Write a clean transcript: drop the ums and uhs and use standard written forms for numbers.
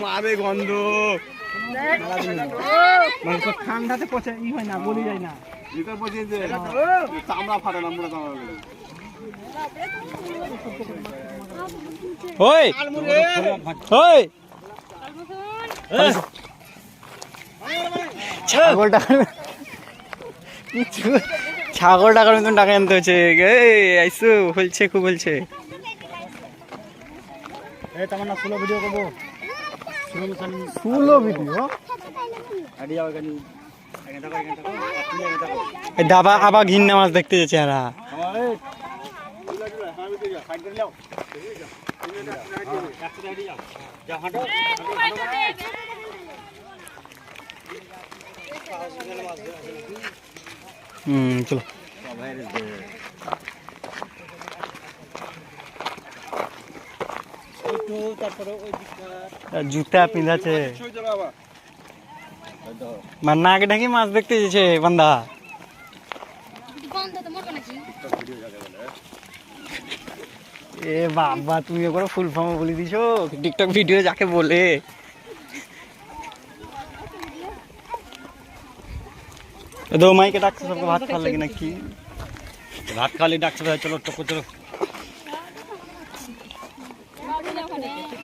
মারে গন্ধ ঠান্ডাতে পচে ই হয় না, বলি যায় না, ভিতর পচে চামড়া ফাটে না, পুরো চামড়া। ওই ওই ছাগল টাকার মতন টাকা আনতে হচ্ছে। আইসু বলছে, খুব বলছে দাবা আবার ঘিন্না মাছ দেখতে যাচ্ছে এরা। চলো জুতা পিঁধাছে, মানে নাকে ঢাকি মাছ দেখতে যেছে বান্দা। এ বাবা, তুমি একবার ফুল ফর্ম বলে দিছো, টিকটক ভিডিও যাকে বলে। দো মাইকে ডাকছে সবকে ভাত খাওয়ার লাগে নাকি? ভাত খালি ডাকছে, চলো চলো।